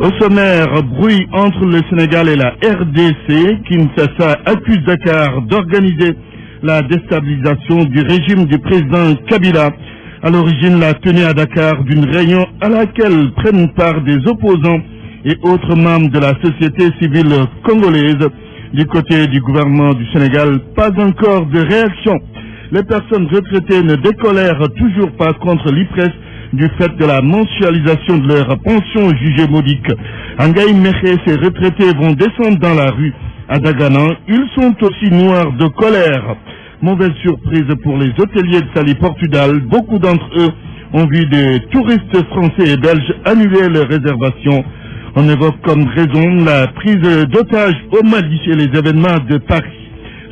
Au sommaire, bruit entre le Sénégal et la RDC. Kinshasa accuse Dakar d'organiser la déstabilisation du régime du président Kabila. À l'origine, la tenue à Dakar d'une réunion à laquelle prennent part des opposants et autres membres de la société civile congolaise. Du côté du gouvernement du Sénégal, pas encore de réaction. Les personnes retraitées ne décolèrent toujours pas contre l'IPRES du fait de la mensualisation de leur pension jugée modique. À Ngaï Mékhé, ces retraités vont descendre dans la rue. À Dagana, ils sont aussi noirs de colère. Mauvaise surprise pour les hôteliers de Saly Portudal. Beaucoup d'entre eux ont vu des touristes français et belges annuler leurs réservations. On évoque comme raison la prise d'otages au Mali et les événements de Paris.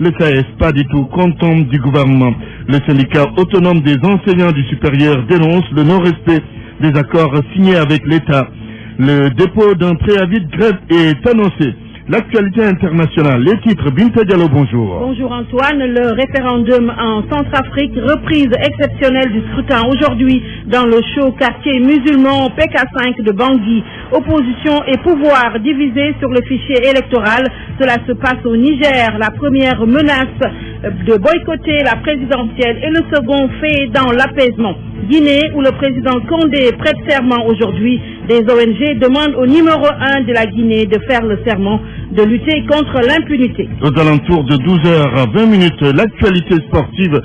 Le SAES, pas du tout content du gouvernement. Le syndicat autonome des enseignants du supérieur dénonce le non-respect des accords signés avec l'État. Le dépôt d'un préavis de grève est annoncé. L'actualité internationale, les titres, Binta Diallo, bonjour. Bonjour Antoine, le référendum en Centrafrique, reprise exceptionnelle du scrutin aujourd'hui dans le chaud quartier musulman PK5 de Bangui. Opposition et pouvoir divisés sur le fichier électoral. Cela se passe au Niger. La première menace de boycotter la présidentielle et le second fait dans l'apaisement. Guinée, où le président Condé prête serment aujourd'hui. Des ONG demandent au numéro 1 de la Guinée de faire le serment de lutter contre l'impunité. Aux alentours de 12h20, l'actualité sportive,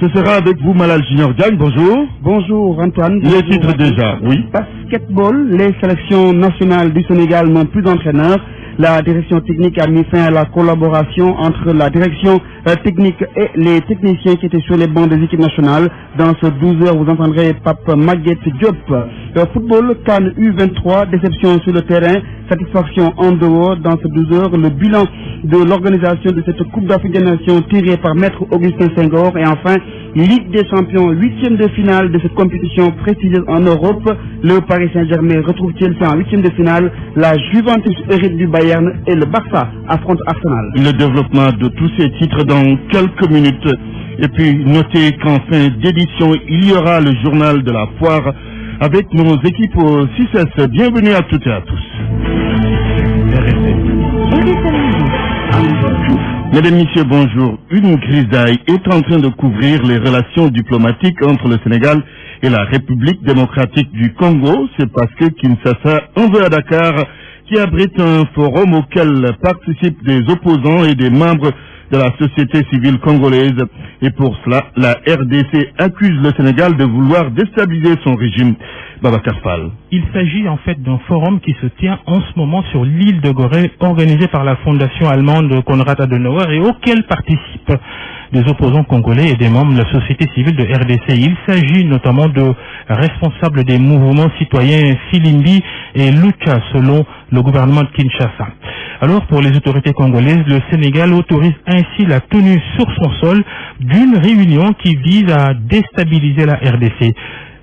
ce sera avec vous, Malal Junior Diagne. Bonjour. Bonjour Antoine. Les titres déjà, oui. Basketball, les sélections nationales du Sénégal n'ont plus d'entraîneur. La direction technique a mis fin à la collaboration entre la direction technique et les techniciens qui étaient sur les bancs des équipes nationales. Dans ce 12h, vous entendrez Pape Maguette Diop. Football, CAN U23, déception sur le terrain, satisfaction en dehors. Dans ce 12h, le bilan de l'organisation de cette Coupe d'Afrique des Nations tiré par Maître Augustin Senghor. Et enfin, Ligue des Champions, 8e de finale de cette compétition prestigieuse en Europe. Le Paris Saint-Germain retrouve-t-il en 8e de finale? La Juventus hérite du Bayern et le Barça affronte Arsenal. Le développement de tous ces titres dans quelques minutes. Et puis, notez qu'en fin d'édition, il y aura le journal de la foire avec nos équipes au 6S. Bienvenue à toutes et à tous. Mesdames, Messieurs, bonjour. Une grisaille est en train de couvrir les relations diplomatiques entre le Sénégal et la République démocratique du Congo. C'est parce que Kinshasa en veut à Dakar, qui abrite un forum auquel participent des opposants et des membres de la société civile congolaise. Et pour cela, la RDC accuse le Sénégal de vouloir déstabiliser son régime. Babacar Fall. Il s'agit en fait d'un forum qui se tient en ce moment sur l'île de Gorée, organisé par la fondation allemande Konrad Adenauer et auquel participent des opposants congolais et des membres de la société civile de RDC. Il s'agit notamment de responsables des mouvements citoyens Filimbi et Lucha selon le gouvernement de Kinshasa. Alors pour les autorités congolaises, le Sénégal autorise ainsi la tenue sur son sol d'une réunion qui vise à déstabiliser la RDC.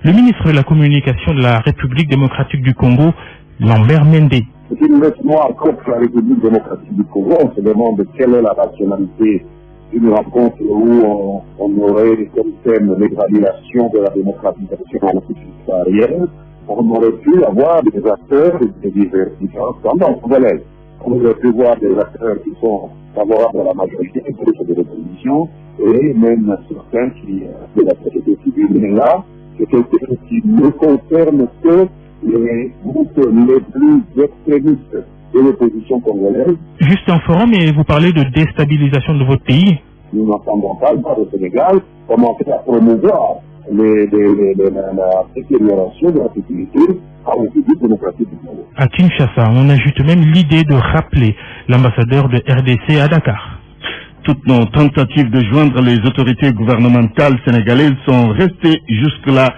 Le ministre de la Communication de la République démocratique du Congo, Lambert Mende. C'est une lettre noire contre la République démocratique du Congo. On se demande quelle est la rationalité d'une rencontre où on aurait comme thème l'évaluation de la démocratisation en Afrique subsaharienne. On aurait pu avoir des acteurs de différentes tendances congolaises. On aurait pu voir des acteurs qui sont favorables à la majorité, d'autres de l'opposition, et même certains qui de la société civile. Mais là, c'est quelque chose qui ne concerne que les groupes les plus extrémistes de l'opposition congolaise. Juste un forum et vous parlez de déstabilisation de votre pays. Nous n'entendons pas le Sénégal commencer à promouvoir la détérioration de la sécurité à la République démocratique du Congo. À Kinshasa, on ajoute même l'idée de rappeler l'ambassadeur de RDC à Dakar. Toutes nos tentatives de joindre les autorités gouvernementales sénégalaises sont restées jusque-là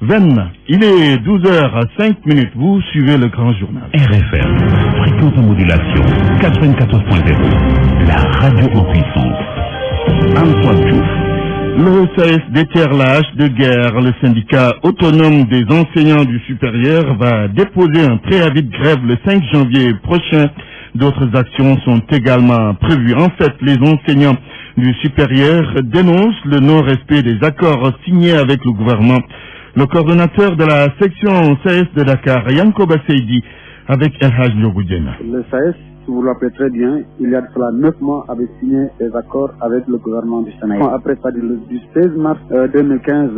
vaines. Il est 12h05. Vous suivez le grand journal. RFM, fréquence en modulation 94.0, la radio en puissance. Antoine Diouf. Le SAES déterre la hache de guerre. Le syndicat autonome des enseignants du supérieur va déposer un préavis de grève le 5 janvier prochain. D'autres actions sont également prévues. En fait, les enseignants du supérieur dénoncent le non-respect des accords signés avec le gouvernement. Le coordonnateur de la section SAES de Dakar, Yankoba Seydi, avec El Haj Ndiogoudjena. Le SAES, si vous l'appelez très bien, il y a de cela 9 mois, avait signé des accords avec le gouvernement du Sénégal. Après, c'est-à-dire du 16 mars 2015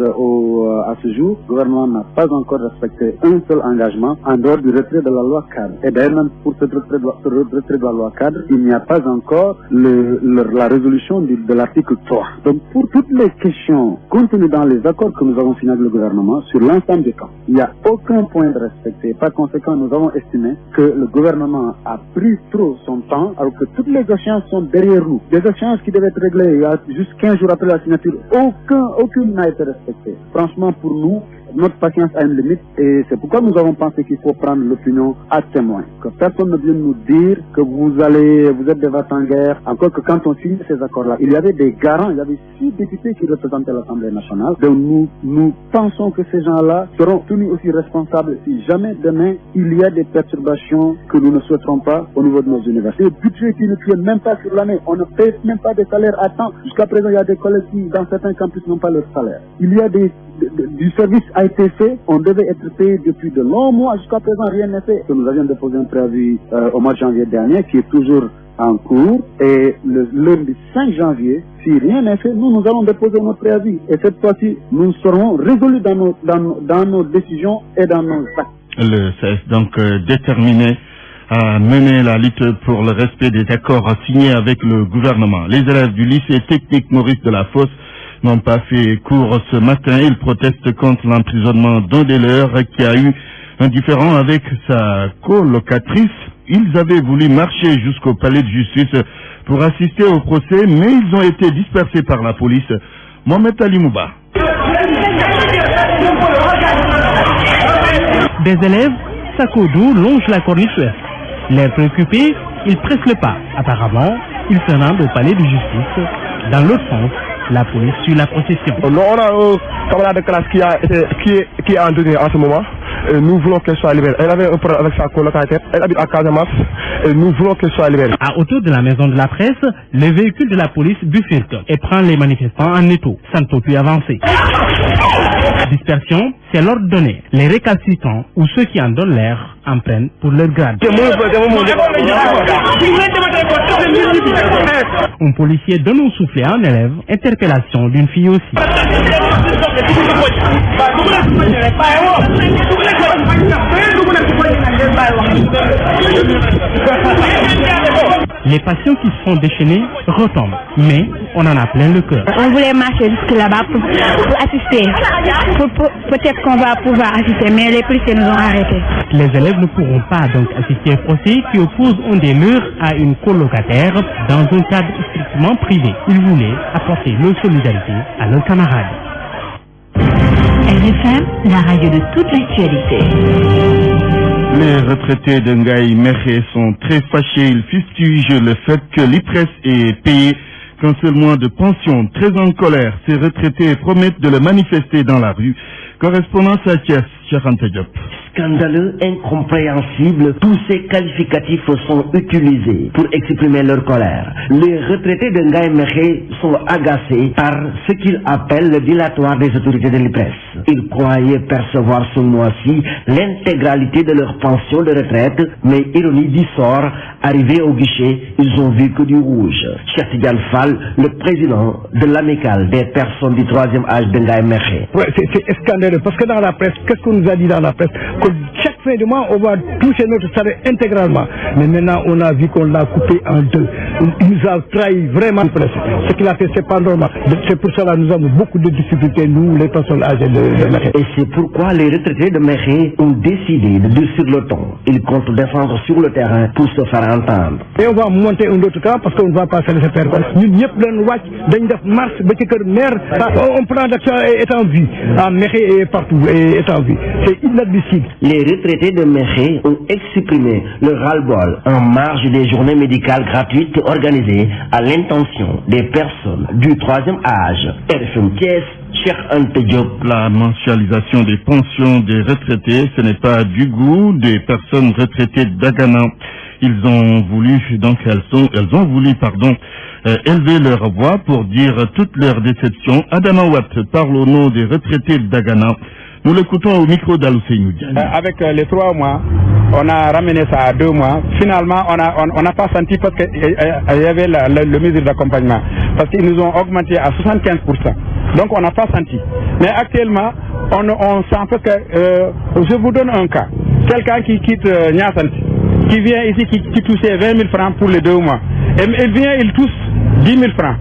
à ce jour, le gouvernement n'a pas encore respecté un seul engagement en dehors du retrait de la loi cadre. Et d'ailleurs, même pour ce retrait de la loi cadre, il n'y a pas encore la résolution de l'article 3. Donc, pour toutes les questions contenues dans les accords que nous avons signés avec le gouvernement, sur l'ensemble des camps, il n'y a aucun point de respecté. Par conséquent, nous avons estimé que le gouvernement a pris trop son temps, alors que toutes les échéances sont derrière nous. Des échéances qui devaient être réglées il y a juste 15 jours après la signature, aucune n'a été respectée. Franchement, pour nous, notre patience a une limite et c'est pourquoi nous avons pensé qu'il faut prendre l'opinion à témoin. Que personne ne vienne nous dire que vous êtes des va-t-en-guerre. Encore que quand on signe ces accords-là, il y avait des garants, il y avait 6 députés qui représentaient l'Assemblée nationale. Donc nous pensons que ces gens-là seront tenus aussi responsables si jamais demain il y a des perturbations que nous ne souhaiterons pas au niveau de nos universités. Le budget qui ne tient même pas sur l'année, on ne paie même pas des salaires à temps. Jusqu'à présent, il y a des collègues qui, dans certains campus, n'ont pas leur salaire. Il y a du service a été fait, on devait être payé depuis de longs mois, jusqu'à présent rien n'est fait. Nous avions déposé un préavis au mois de janvier dernier qui est toujours en cours et le lundi 5 janvier, si rien n'est fait, nous allons déposer notre préavis et cette fois-ci, nous serons résolus dans nos décisions et dans nos actes. Le CES donc déterminé à mener la lutte pour le respect des accords signés avec le gouvernement. Les élèves du lycée technique Maurice Delafosse n'ont pas fait cours ce matin. Ils protestent contre l'emprisonnement d'un des leurs qui a eu un différend avec sa colocatrice. Ils avaient voulu marcher jusqu'au palais de justice pour assister au procès, mais ils ont été dispersés par la police. Mohamed Ali Mouba. Des élèves, sac au dos, longent la corniche ouest. Les préoccupés, ils pressent le pas. Apparemment, ils se rendent au palais de justice. Dans l'autre sens, la police suit la procession. On a un camarade de classe qui est en détention en ce moment. Et nous voulons qu'elle soit libérée. Elle avait un problème avec sa colocataire. Elle habite à Casamance. Et nous voulons qu'elle soit libérée. À hauteur de la maison de la presse, le véhicule de la police bifurque et prend les manifestants en étau, sans ne plus avancer. Dispersion, c'est l'ordre donné. Les récalcitrants ou ceux qui en donnent l'air en prennent pour leur grade. Un policier donne un soufflet à un élève, interpellation d'une fille aussi. Les patients qui se font déchaîner retombent, mais on en a plein le cœur. On voulait marcher jusque là-bas pour assister. Peut-être qu'on va pouvoir assister, mais les policiers nous ont arrêtés. Les élèves ne pourront pas donc assister au procès qui oppose un des leurs à une colocataire dans un cadre strictement privé. Ils voulaient apporter leur solidarité à leurs camarades. RFM, la radio de toute l'actualité. Les retraités de Ngaï Mekhe sont très fâchés. Ils fustigent le fait que l'IPRES est payé qu'un seul mois de pension. Très en colère, ces retraités promettent de le manifester dans la rue. Correspondance à Thiès, Cheikh Anta Diop. Scandaleux, incompréhensible, tous ces qualificatifs sont utilisés pour exprimer leur colère. Les retraités de Ngaï Mekhe sont agacés par ce qu'ils appellent le dilatoire des autorités de l'IPRES. Ils croyaient percevoir ce mois-ci l'intégralité de leur pension de retraite, mais ironie du sort, arrivés au guichet, ils ont vu que du rouge. Cheikh Tidiane Fall, le président de l'amicale des personnes du troisième âge de Ngaï Mekhe. Ouais, c'est scandaleux, parce que dans la presse, qu'est-ce qu'on nous a dit dans la presse? Que chaque fin de mois, on va toucher notre salaire intégralement. Mais maintenant, on a vu qu'on l'a coupé en deux. Il nous a trahi vraiment. Ce qu'il a fait, c'est pas normal. C'est pour cela que nous avons beaucoup de difficultés, nous, les personnes âgées de Mekhe. Et c'est pourquoi les retraités de Mekhe ont décidé de durcir le ton. Ils comptent descendre sur le terrain pour se faire entendre. Et on va monter un autre camp parce qu'on ne va pas se laisser faire. Nous, ñëpp dañ wàcc dañ def marche ba ci kër maire. Un plan d'action est en vue. À Mekhe et partout est en vue. C'est inadmissible. Les retraités de Mekhe ont exprimé le ras-le-bol en marge des journées médicales gratuites organisées à l'intention des personnes du troisième âge. RFM Thiès, Cheikh Anta Diop. La mensualisation des pensions des retraités, ce n'est pas du goût des personnes retraitées d'Agana. Ils ont voulu, donc elles ont voulu, élever leur voix pour dire toute leur déception. Adama Watt parle au nom des retraités d'Agana. Nous l'écoutons au micro d'Alousseinou Diagne. Avec les 3 mois, on a ramené ça à 2 mois. Finalement, on n'a pas senti parce qu'il y avait le mesure d'accompagnement. Parce qu'ils nous ont augmenté à 75%. Donc on n'a pas senti. Mais actuellement, on sent parce que, je vous donne un cas. Quelqu'un qui quitte Niassanti, qui vient ici, qui touchait 20 000 francs pour les 2 mois. Et il vient, il touche 10 000 francs.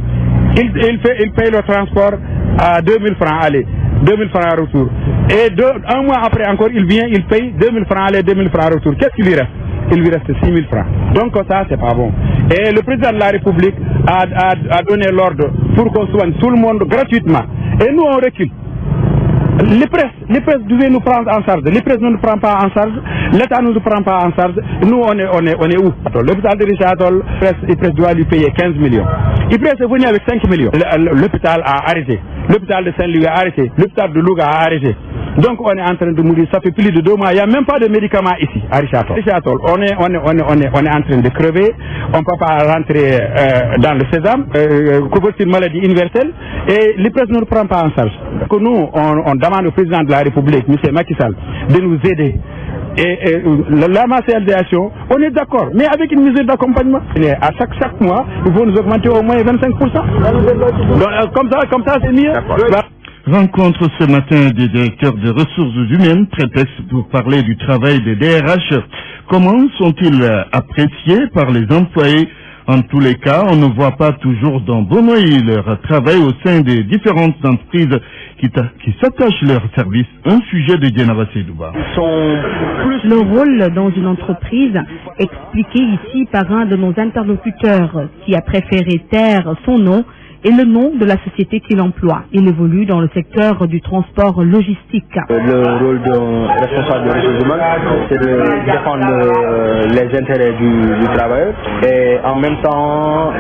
Il paye le transport à 2 000 francs aller, 2 000 francs retour. Et 1 mois après encore, il vient, il paye 2 000 francs aller, 2 000 francs retour. Qu'est-ce qu'il lui reste? Il lui reste 6 000 francs. Donc ça, c'est pas bon. Et le président de la République a donné l'ordre pour qu'on soigne tout le monde gratuitement. Et nous, on recule. Les presses devaient nous prendre en charge. Les presses ne nous prennent pas en charge. L'État ne nous prend pas en charge. Nous, on est où? L'hôpital de Richard Toll, il doit lui payer 15 millions. Il est venu avec 5 millions. L'hôpital a arrêté. L'hôpital de Saint-Louis a arrêté. L'hôpital de Louga a arrêté. Donc on est en train de mourir. Ça fait plus de 2 mois. Il n'y a même pas de médicaments ici à Richard Toll. Richard Toll, on est en train de crever. On ne peut pas rentrer dans le sésame. C'est une maladie universelle. Et les presses ne nous prennent pas en charge. Donc nous, on demande au président de la République, M. Macky Sall, de nous aider. Et la martialisation, on est d'accord, mais avec une mesure d'accompagnement. À chaque mois, il faut nous augmenter au moins 25%. Donc, comme ça c'est mieux. Rencontre ce matin des directeurs des ressources humaines, prétexte pour parler du travail des DRH. Comment sont-ils appréciés par les employés? En tous les cas, on ne voit pas toujours dans bon oeil leur travail au sein des différentes entreprises qui s'attachent leurs services. Un sujet de Dienaba Seydouba. Le rôle dans une entreprise, expliqué ici par un de nos interlocuteurs qui a préféré taire son nom et le nom de la société qu'il emploie. Il évolue dans le secteur du transport logistique. Le rôle d'un responsable de ressources humaines, c'est de défendre les intérêts du travailleur et en même temps,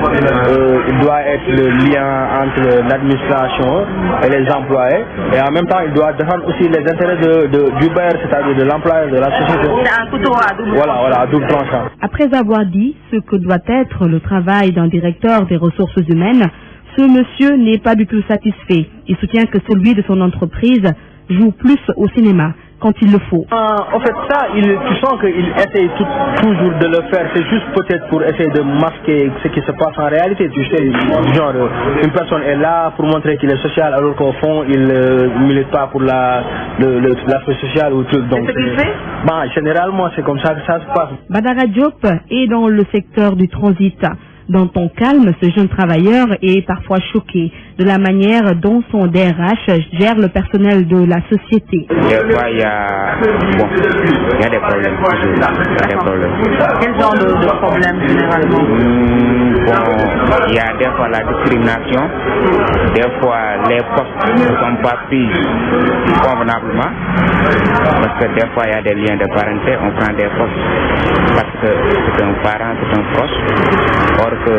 il doit être le lien entre l'administration et les employés et en même temps, il doit défendre aussi les intérêts du bailleur, c'est-à-dire de l'employeur de la société. C'est un couteau à double tranchant. Voilà, à double tranchant. Après avoir dit ce que doit être le travail d'un directeur des ressources humaines, ce monsieur n'est pas du tout satisfait. Il soutient que celui de son entreprise joue plus au cinéma quand il le faut. En fait, ça, tu sens qu'il essaye toujours de le faire. C'est juste peut-être pour essayer de masquer ce qui se passe en réalité. Tu sais, genre, une personne est là pour montrer qu'il est social, alors qu'au fond, il ne milite pas pour l'aspect social ou tout. Donc, c'est ce qu'il fait? Généralement, c'est comme ça que ça se passe. Badara Diop est dans le secteur du transit. Dans ton calme, ce jeune travailleur est parfois choqué de la manière dont son DRH gère le personnel de la société. Des fois, il y a des problèmes. Quel genre de problèmes généralement? Il y a des fois la discrimination, des fois les postes ne sont pas pris convenablement, parce que des fois il y a des liens de parenté, on prend des postes parce que c'est un parent, c'est un proche, or que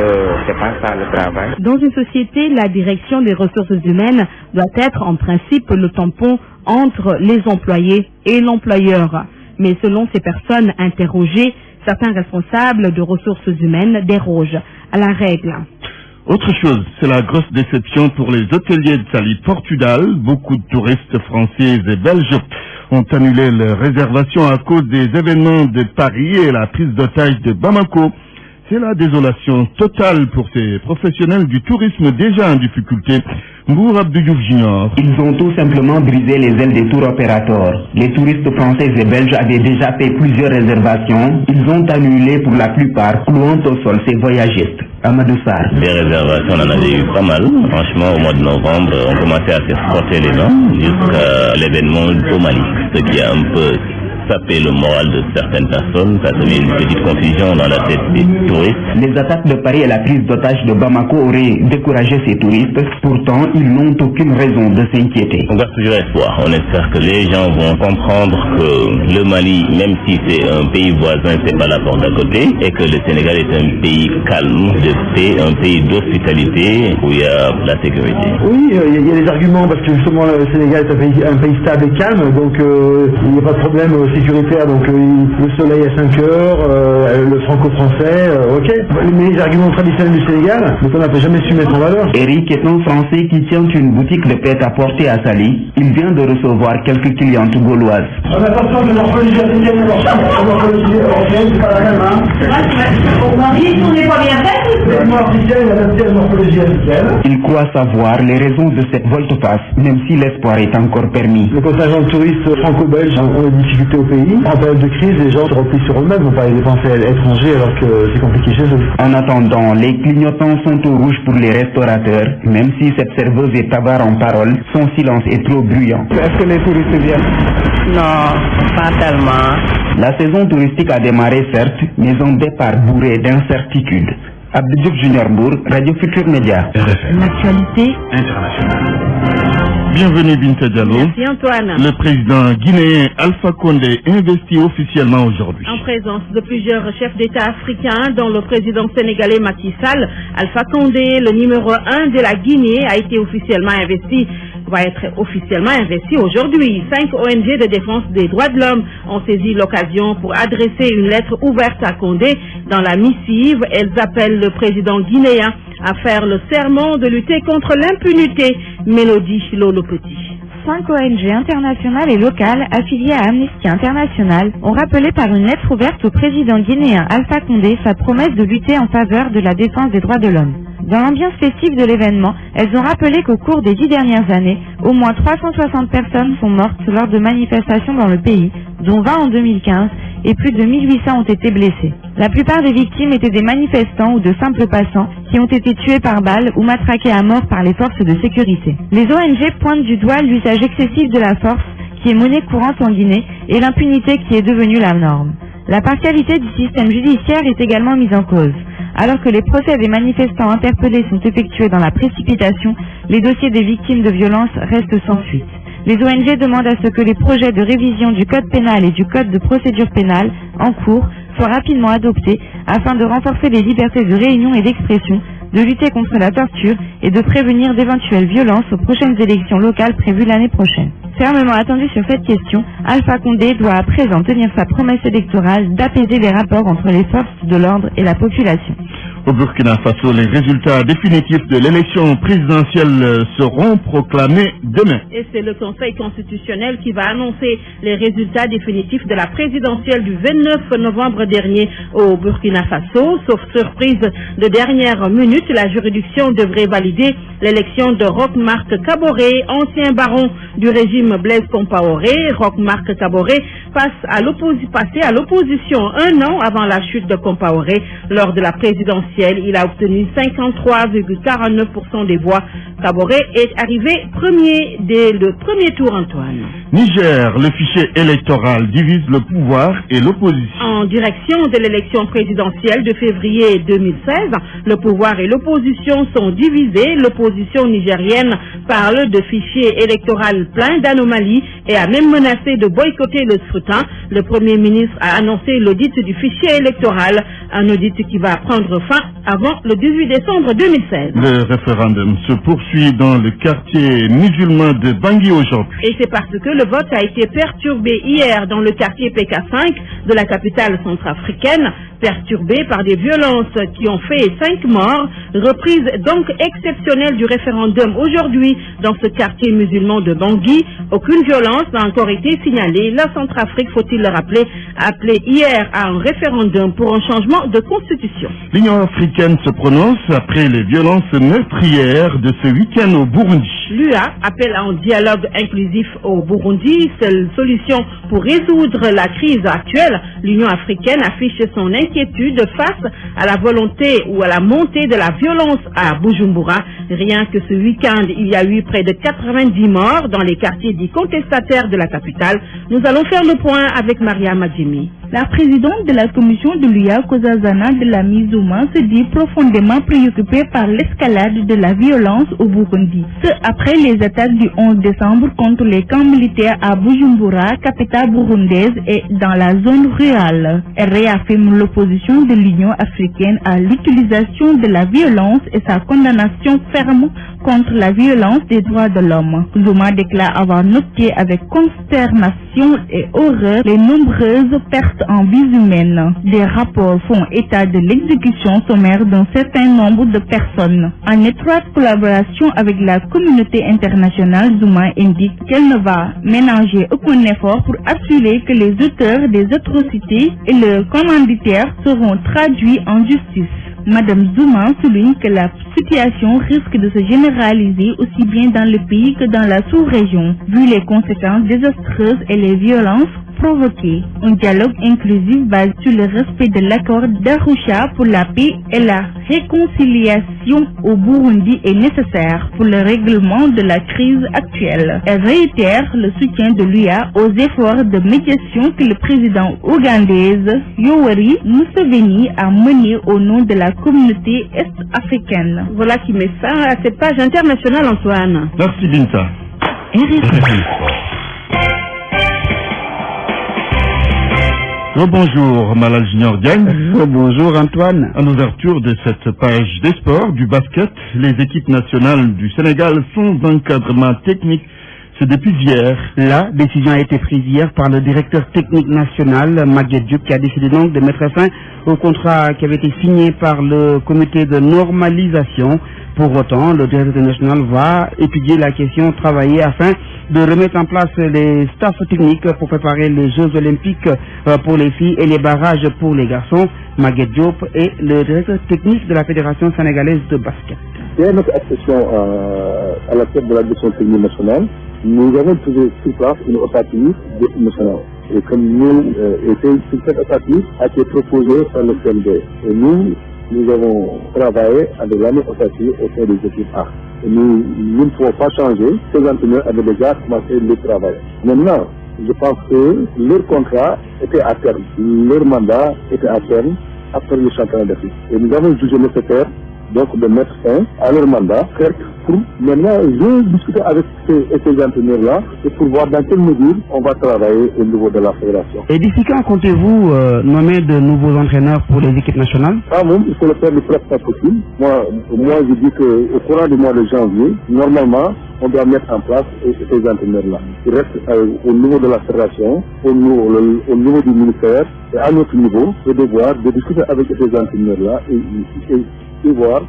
c'est pas ça le travail. Dans une société, la direction des ressources humaines doit être en principe le tampon entre les employés et l'employeur. Mais selon ces personnes interrogées, certains responsables de ressources humaines dérogent à la règle. Autre chose, c'est la grosse déception pour les hôteliers de Saly-Portudal. Beaucoup de touristes français et belges ont annulé leurs réservations à cause des événements de Paris et la prise d'otage de Bamako. C'est la désolation totale pour ces professionnels du tourisme déjà en difficulté. Mbour Abdou Junior. Ils ont tout simplement brisé les ailes des tours opérateurs. Les touristes français et belges avaient déjà fait plusieurs réservations. Ils ont annulé pour la plupart, clouant au sol ces voyagistes. Amadou Sarr. Des réservations, on en avait eu pas mal. Franchement, au mois de novembre, on commençait à se frotter les dents jusqu'à l'événement au Mali, ce qui a un peu sapé le moral de certaines personnes. Ça a mis une petite confusion dans la tête des touristes. Les attaques de Paris et la prise d'otage de Bamako auraient découragé ces touristes. Pourtant, ils n'ont aucune raison de s'inquiéter. On garde toujours espoir. On espère que les gens vont comprendre que le Mali, même si c'est un pays voisin, c'est pas la porte à côté, et que le Sénégal est un pays calme, de paix, un pays d'hospitalité où il y a la sécurité. Oui, il y a des arguments parce que justement le Sénégal est un pays stable et calme, donc il n'y a pas de problème sécuritaire, donc le soleil à 5 heures, le franco-français, ok. Les arguments traditionnels du Sénégal, donc on n'a jamais su mettre en valeur. Eric est un Français qui tient une boutique de prêt-à-porter à Saly. Il vient de recevoir quelques clientes gauloises. Attention, la morphologie africaine, la morphologie européenne, c'est pas la même, hein. Au mari, on n'est pas bien fait. La morphologie africaine est adaptée à la morphologie africaine. Il croit savoir les raisons de cette volte-face, même si l'espoir est encore permis. Le contingent de touristes franco-belges ont des difficultés au pays. En période de crise, les gens se replient sur eux-mêmes, vont pas les dépenser à l'étranger alors que c'est compliqué chez eux. En attendant, les clignotants sont au rouge pour les restaurateurs, même si cette serveuse est avare en parole, son silence est trop bruyant. Est-ce que les touristes viennent? Non, pas tellement. La saison touristique a démarré certes, mais un départ bourré d'incertitudes. Abdou Diouf Junior Mbour, Radio Futur Média. L'actualité internationale. Bienvenue Binta Diallo. Merci Antoine. Le président guinéen Alpha Condé investit officiellement aujourd'hui. En présence de plusieurs chefs d'État africains, dont le président sénégalais Macky Sall, Alpha Condé, le numéro 1 de la Guinée, va être officiellement investi aujourd'hui. 5 ONG de défense des droits de l'homme ont saisi l'occasion pour adresser une lettre ouverte à Condé. Dans la missive, elles appellent le président guinéen à faire le serment de lutter contre l'impunité. Mélodie Lolo-Petit. 5 ONG internationales et locales affiliées à Amnesty International ont rappelé par une lettre ouverte au président guinéen Alpha Condé sa promesse de lutter en faveur de la défense des droits de l'homme. Dans l'ambiance festive de l'événement, elles ont rappelé qu'au cours des 10 dernières années, au moins 360 personnes sont mortes lors de manifestations dans le pays, dont 20 en 2015, et plus de 1800 ont été blessés. La plupart des victimes étaient des manifestants ou de simples passants qui ont été tués par balles ou matraqués à mort par les forces de sécurité. Les ONG pointent du doigt l'usage excessif de la force qui est monnaie courante en Guinée et l'impunité qui est devenue la norme. La partialité du système judiciaire est également mise en cause. Alors que les procès des manifestants interpellés sont effectués dans la précipitation, les dossiers des victimes de violences restent sans suite. Les ONG demandent à ce que les projets de révision du code pénal et du code de procédure pénale en cours soient rapidement adoptés afin de renforcer les libertés de réunion et d'expression, de lutter contre la torture et de prévenir d'éventuelles violences aux prochaines élections locales prévues l'année prochaine. Fermement attendu sur cette question, Alpha Condé doit à présent tenir sa promesse électorale d'apaiser les rapports entre les forces de l'ordre et la population. Au Burkina Faso, les résultats définitifs de l'élection présidentielle seront proclamés demain. Et c'est le Conseil constitutionnel qui va annoncer les résultats définitifs de la présidentielle du 29 novembre dernier au Burkina Faso. Sauf surprise de dernière minute, la juridiction devrait valider l'élection de Roch-Marc Kaboré, ancien baron du régime Blaise Compaoré. Roch-Marc Kaboré passait à l'opposition un an avant la chute de Compaoré lors de la présidentielle. Il a obtenu 53,49% des voix. Kaboré est arrivé premier dès le premier tour, Antoine. Niger, le fichier électoral divise le pouvoir et l'opposition. En direction de l'élection présidentielle de février 2016, le pouvoir et l'opposition sont divisés. L'opposition nigérienne parle de fichier électoral plein d'anomalies et a même menacé de boycotter le scrutin. Le Premier ministre a annoncé l'audit du fichier électoral, un audit qui va prendre fin avant le 18 décembre 2016. Le référendum se poursuit dans le quartier musulman de Bangui aujourd'hui. Et c'est parce que le vote a été perturbé hier dans le quartier PK5 de la capitale centrafricaine, perturbé par des violences qui ont fait 5 morts. Reprise donc exceptionnelle du référendum aujourd'hui dans ce quartier musulman de Bangui. Aucune violence n'a encore été signalée. La Centrafrique, faut-il le rappeler, a appelé hier à un référendum pour un changement de constitution. L'Union africaine se prononce après les violences meurtrières de ce week-end au Burundi. L'UA appelle à un dialogue inclusif au Burundi, seule solution pour résoudre la crise actuelle. L'Union africaine affiche son inquiétude face à la volonté ou à la montée de la violence à Bujumbura. Rien que ce week-end, il y a eu près de 90 morts dans les quartiers dits contestataires de la capitale. Nous allons faire le point avec Maria Madjimi. La présidente de la commission de l'UA, Kozazana de la Mizouma, se dit profondément préoccupée par l'escalade de la violence au Burundi. Ce après les attaques du 11 décembre contre les camps militaires à Bujumbura, capitale burundaise, et dans la zone rurale. Elle réaffirme l'opposition de l'Union africaine à l'utilisation de la violence et sa condamnation ferme contre la violence des droits de l'homme. Zuma déclare avoir noté avec consternation et horreur les nombreuses pertes en vies humaines. Des rapports font état de l'exécution sommaire d'un certain nombre de personnes. En étroite collaboration avec la communauté internationale, Zuma indique qu'elle ne va ménager aucun effort pour assurer que les auteurs des atrocités et leurs commanditaires seront traduits en justice. Madame Zuma souligne que la situation risque de se généraliser aussi bien dans le pays que dans la sous-région, vu les conséquences désastreuses et les violences provoquées. Un dialogue inclusif basé sur le respect de l'accord d'Arusha pour la paix et la réconciliation au Burundi est nécessaire pour le règlement de la crise actuelle. Elle réitère le soutien de l'UA aux efforts de médiation que le président ougandais Yoweri Museveni a mené au nom de la communauté est-africaine. Voilà qui met fin à cette page internationale, Antoine. Merci Binta. Bonjour Malal Junior Diagne. Bonjour Antoine. En ouverture de cette page des sports du basket, les équipes nationales du Sénégal sans encadrement technique. C'est depuis hier. La décision a été prise hier par le directeur technique national, Maguette Diop, qui a décidé donc de mettre fin au contrat qui avait été signé par le comité de normalisation. Pour autant, le directeur national va étudier la question, travailler afin de remettre en place les staffs techniques pour préparer les Jeux olympiques pour les filles et les barrages pour les garçons. Maguette Diop est le directeur technique de la Fédération sénégalaise de basket. Il y a notre accession à la tête de la direction technique nationale. Nous avons trouvé sur place une ossature nationale. Et comme nous, cette ossature a été proposée par le CNB. Et nous avons travaillé avec la même ossature au sein des équipes A. Et nous ne pouvons pas changer. Ces entraîneurs avaient déjà commencé le travail. Maintenant, je pense que leur contrat était à terme. Leur mandat était à terme après le championnat d'Afrique. Et nous avons jugé nécessaire donc de mettre fin à leur mandat, pour maintenant je discuter avec ces entraîneurs-là et pour voir dans quelle mesure on va travailler au niveau de la fédération. Et d'ici quand comptez-vous nommer de nouveaux entraîneurs pour les équipes nationales? Il faut le faire le plus rapidement possible. Moi je dis qu'au courant du mois de janvier, normalement, on doit mettre en place ces entraîneurs-là. Il reste au niveau de la fédération, au niveau du ministère et à notre niveau, le devoir de discuter avec ces entraîneurs-là et voir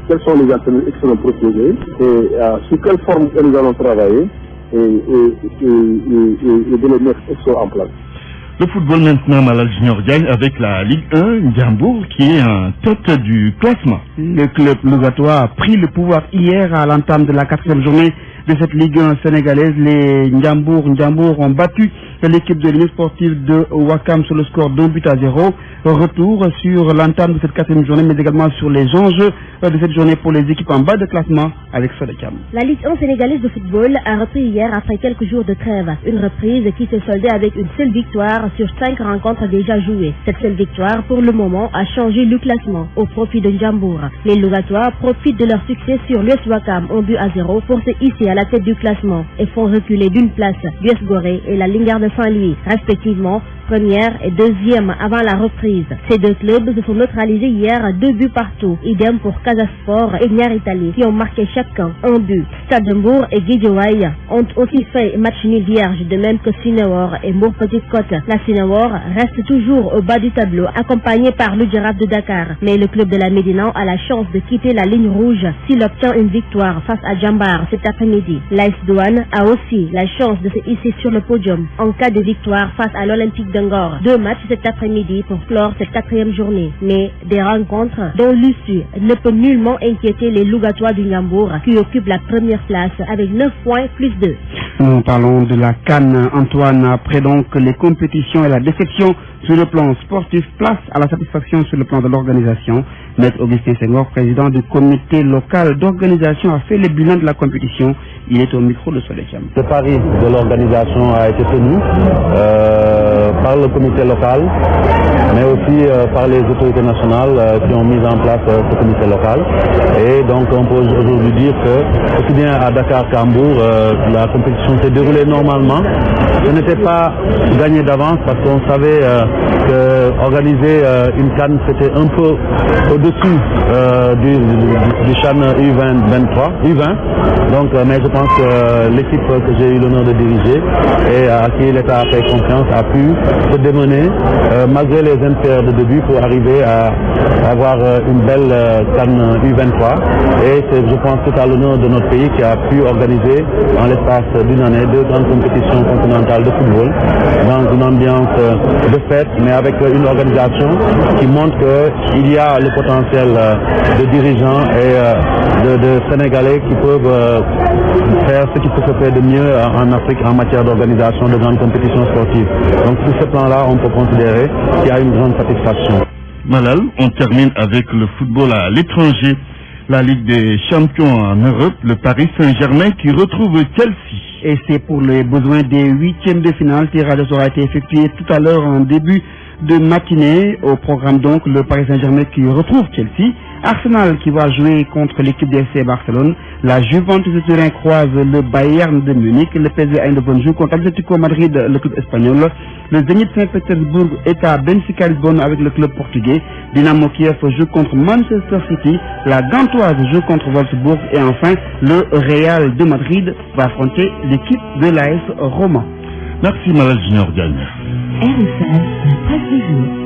quels sont les entraîneurs qui seront proposés et sur quelle forme nous allons travailler et de les mettre en place. Le football maintenant, Malal Junior Diagne, avec la Ligue 1, Ndiambour qui est en tête du classement. Le club Lougatoire a pris le pouvoir hier à l'entame de la 4e journée de cette Ligue 1 sénégalaise. Les Ndiambour ont battu l'équipe de l'Union sportive de Ouakam sur le score d'1-0. Retour sur l'entame de cette 4e journée, mais également sur les enjeux de cette journée pour les équipes en bas de classement avec Sodekam. La Ligue 1 sénégalaise de football a repris hier après quelques jours de trêve. Une reprise qui s'est soldée avec une seule victoire sur 5 rencontres déjà jouées. Cette seule victoire, pour le moment, a changé le classement au profit de Ndiambour. Les Lougatois profitent de leur succès sur l'US Ouakam 1-0 pour se hisser à la tête du classement et font reculer d'une place l'US Gorée et la Lingard de Saint-Louis, respectivement première et deuxième avant la reprise. Ces deux clubs se sont neutralisés hier 2 buts partout. Idem pour Casasport et Niar Italie qui ont marqué chacun 1 but. Stade de Mbour et Guédiawaye ont aussi fait match nul vierge, de même que Sinewar et Mbour Petite Côte. La Sinewar reste toujours au bas du tableau, accompagné par le Giraffe de Dakar. Mais le club de la Médina a la chance de quitter la ligne rouge s'il obtient une victoire face à Djambar cet après-midi. L'AS Douane a aussi la chance de se hisser sur le podium en cas de victoire face à l'Olympique d'Angor. 2 matchs cet après-midi pour clore cette 4e journée. Mais des rencontres dont l'issue ne peut nullement inquiéter les Lougatois du Ndiambour qui occupent la première place avec 9 points plus 2. Nous parlons de la CAN, Antoine, après donc les compétitions et la déception Sur le plan sportif, place à la satisfaction sur le plan de l'organisation. Maître Augustin Senghor, président du comité local d'organisation, a fait le bilan de la compétition. Il est au micro de Soleil Cham. Le pari de l'organisation a été tenu par le comité local, mais aussi par les autorités nationales qui ont mis en place ce comité local. Et donc on peut aujourd'hui dire que, aussi bien à Dakar qu'à Hambourg, la compétition s'est déroulée normalement. Ce n'était pas gagné d'avance parce qu'on savait que organiser une CAN c'était un peu au-dessus du CHAN U20. Donc, mais je pense que l'équipe que j'ai eu l'honneur de diriger et à qui l'État a fait confiance a pu se démener malgré les impairs de début pour arriver à avoir une belle CAN U23. Et c'est, je pense, tout à l'honneur de notre pays qui a pu organiser en l'espace d'une année 2 grandes compétitions continentales de football dans une ambiance de fête, mais avec une organisation qui montre qu'il y a le potentiel de dirigeants et de Sénégalais qui peuvent faire ce qui peut se faire de mieux en Afrique en matière d'organisation de grandes compétitions sportives. Donc sur ce plan-là, on peut considérer qu'il y a une grande satisfaction. Malal, on termine avec le football à l'étranger. La Ligue des champions en Europe, le Paris Saint-Germain qui retrouve Chelsea. Et c'est pour les besoins des huitièmes de finale. Tirage aura été effectué tout à l'heure en début de matinée. Au programme donc le Paris Saint-Germain qui retrouve Chelsea, Arsenal qui va jouer contre l'équipe du FC Barcelone, la Juventus de Turin croise le Bayern de Munich, le PSV Eindhoven joue contre Atlético Madrid, le club espagnol, le Zénith Saint-Pétersbourg est à Benfica Lisbonne avec le club portugais, Dynamo Kiev joue contre Manchester City, la Gantoise joue contre Wolfsburg et enfin le Real de Madrid va affronter l'équipe de l'AS Roma. Merci Malal Junior Gagne. RFM, la presse du jour.